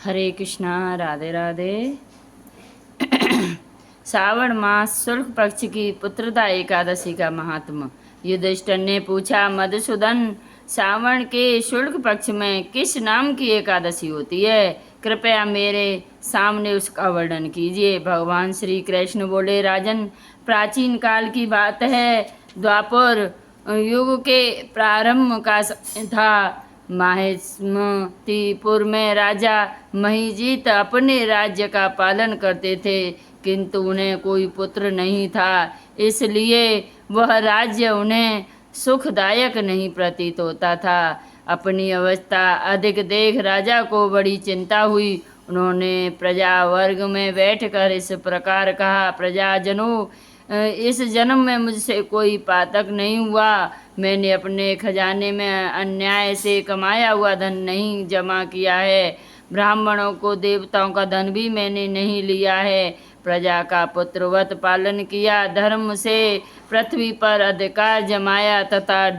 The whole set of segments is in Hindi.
हरे कृष्णा, राधे राधे। श्रावण मास शुक्ल पक्ष की पुत्रदा एकादशी का महात्मा। युधिष्ठिर ने पूछा, मधुसूदन, श्रावण के शुक्ल पक्ष में किस नाम की एकादशी होती है? कृपया मेरे सामने उसका वर्णन कीजिए। भगवान श्री कृष्ण बोले, राजन, प्राचीन काल की बात है। द्वापर युग के प्रारंभ का समय था। माहिष्मतिपुर में राजा महिजीत अपने राज्य का पालन करते थे, किंतु उन्हें कोई पुत्र नहीं था। इसलिए वह राज्य उन्हें सुखदायक नहीं प्रतीत होता था। अपनी अवस्था अधिक देख राजा को बड़ी चिंता हुई। उन्होंने प्रजा वर्ग में बैठकर इस प्रकार कहा, प्रजाजनों, इस जन्म में मुझसे कोई पातक नहीं हुआ। मैंने अपने खजाने में अन्याय से कमाया हुआ धन नहीं जमा किया है। ब्राह्मणों को देवताओं का धन भी मैंने नहीं लिया है। प्रजा का पुत्रवत पालन किया, धर्म से पृथ्वी पर अधिकार जमाया तथा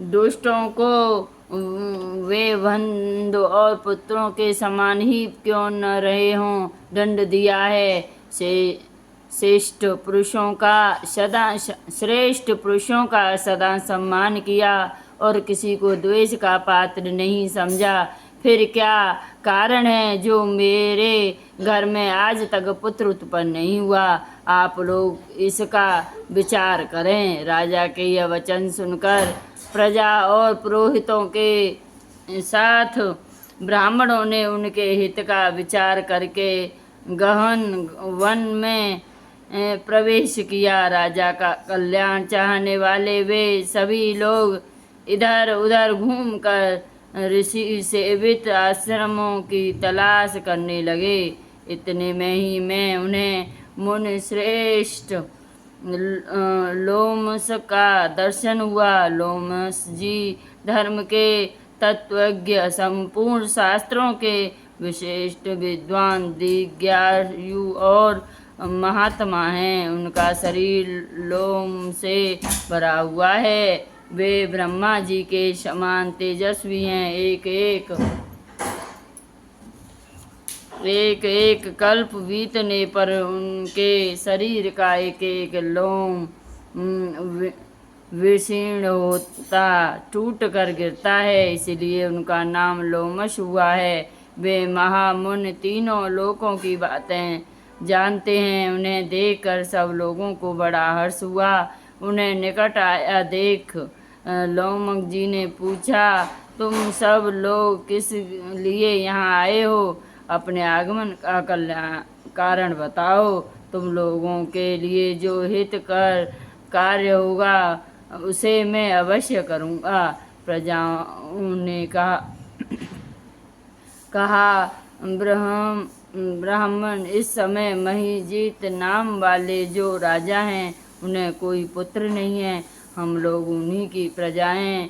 दुष्टों को वे बंधु और पुत्रों के समान ही क्यों न रहे हों दंड दिया है। श्रेष्ठ पुरुषों का सदा सम्मान किया और किसी को द्वेष का पात्र नहीं समझा। फिर क्या कारण है जो मेरे घर में आज तक पुत्र उत्पन्न नहीं हुआ? आप लोग इसका विचार करें। राजा के यह वचन सुनकर प्रजा और पुरोहितों के साथ ब्राह्मणों ने उनके हित का विचार करके गहन वन में प्रवेश किया। राजा का कल्याण चाहने वाले वे सभी लोग इधर उधर घूमकर ऋषि सेवित आश्रमों की तलाश करने लगे। इतने में ही मैं उन्हें मुनि श्रेष्ठ लोमस का दर्शन हुआ। लोमस जी धर्म के तत्वज्ञ, संपूर्ण शास्त्रों के विशिष्ट विद्वान, दीर्घायु और महात्मा हैं। उनका शरीर लोम से भरा हुआ है। वे ब्रह्मा जी के समान तेजस्वी हैं। एक एक कल्प बीतने पर उनके शरीर का एक एक लोम विशीर्ण होता टूट कर गिरता है, इसलिए उनका नाम लोमश हुआ है। वे महामुनि तीनों लोकों की बातें जानते हैं। उन्हें देखकर सब लोगों को बड़ा हर्ष हुआ। उन्हें निकट आया देख लोमक जी ने पूछा, तुम सब लोग किस लिए यहाँ आए हो? अपने आगमन का कारण बताओ। तुम लोगों के लिए जो हित कर कार्य होगा उसे मैं अवश्य करूँगा। प्रजाओं ने कहा, ब्राह्मण, इस समय महिजीत नाम वाले जो राजा हैं उन्हें कोई पुत्र नहीं है। हम लोग उन्हीं की प्रजाएं।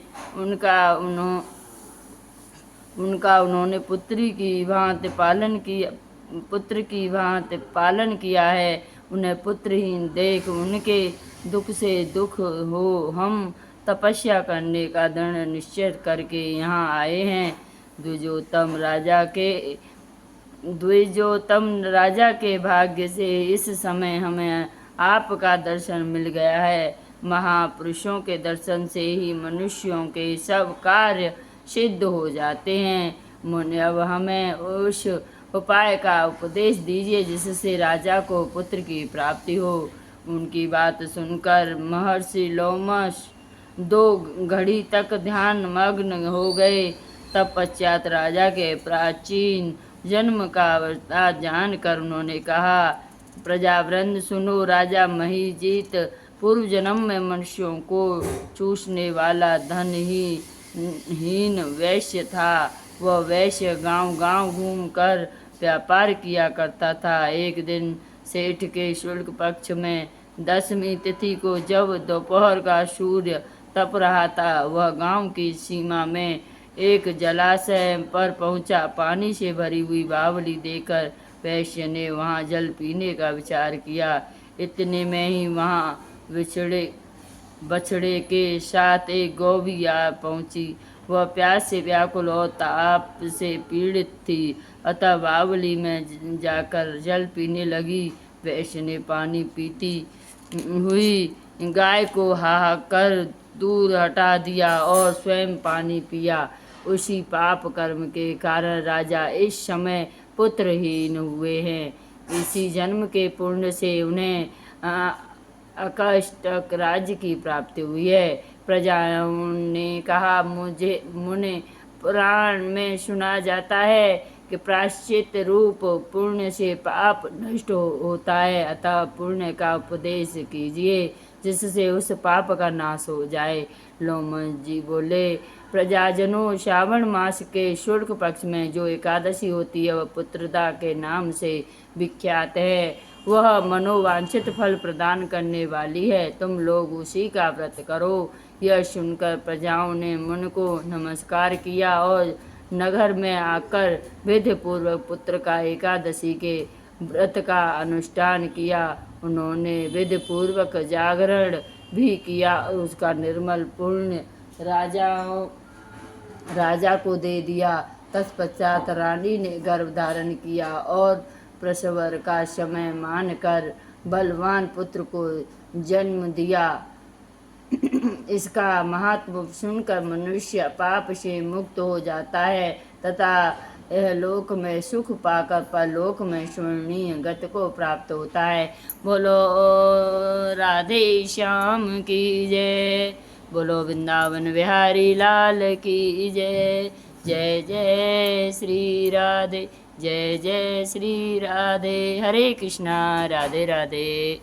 उनका उन्होंने पुत्र की भांति पालन किया है। उन्हें पुत्रहीन देख उनके दुख से दुख हो हम तपस्या करने का दृढ़ निश्चय करके यहाँ आए हैं। द्विजोतम राजा के भाग्य से इस समय हमें आपका दर्शन मिल गया है। महापुरुषों के दर्शन से ही मनुष्यों के सब कार्य सिद्ध हो जाते हैं। मुनि, अब हमें उस उपाय का उपदेश दीजिए जिससे राजा को पुत्र की प्राप्ति हो। उनकी बात सुनकर महर्षि लोमश 2 घड़ी तक ध्यान मग्न हो गए। तब पश्चात राजा के प्राचीन जन्म का वृत्तांत जानकर उन्होंने कहा, प्रजावृंद सुनो। राजा महिजीत पूर्व जन्म में मनुष्यों को चूसने वाला धन ही हीन वैश्य था। वह वैश्य गांव-गांव घूमकर व्यापार किया करता था। एक दिन सेठ के शुक्ल पक्ष में 10वीं तिथि को जब दोपहर का सूर्य तप रहा था, वह गांव की सीमा में एक जलाशय पर पहुंचा। पानी से भरी हुई बावली देखकर वैश्य ने वहां जल पीने का विचार किया। इतने में ही वहां बछड़े के साथ एक गौ भी आ पहुंची। वह प्यास से व्याकुल और ताप से पीड़ित थी, अतः बावली में जाकर जल पीने लगी। वैश्य ने पानी पीती हुई गाय को हाहाकार कर दूर हटा दिया और स्वयं पानी पिया। उसी पाप कर्म के कारण राजा इस समय पुत्रहीन हुए हैं। इसी जन्म के पुण्य से उन्हें अकष्टक राज्य की प्राप्ति हुई है। प्रजाओं ने कहा, मुझे मुने पुराण में सुना जाता है कि प्रायश्चित रूप पुण्य से पाप नष्ट होता है, अतः पुण्य का उपदेश कीजिए जिससे उस पाप का नाश हो जाए। लोमश जी बोले, प्रजाजनों, श्रावण मास के शुक्ल पक्ष में जो एकादशी होती है वह पुत्रदा के नाम से विख्यात है। वह मनोवांछित फल प्रदान करने वाली है। तुम लोग उसी का व्रत करो। यह सुनकर प्रजाओं ने मुनि को नमस्कार किया और नगर में आकर विधि पूर्वक पुत्र का एकादशी के व्रत का अनुष्ठान किया। उन्होंने विधि पूर्वक जागरण भी किया और उसका निर्मल पुण्य राजा को दे दिया। तत्पश्चात रानी ने गर्भ धारण किया और प्रसव का समय मानकर बलवान पुत्र को जन्म दिया। इसका महात्म सुनकर मनुष्य पाप से मुक्त हो जाता है तथा यह लोक में सुख पाकर परलोक में स्वर्णीय गति को प्राप्त होता है। बोलो राधे श्याम की जय। बोलो वृंदावन बिहारी लाल की जय। जय जय श्री राधे, जय जय श्री राधे। हरे कृष्णा, राधे राधे।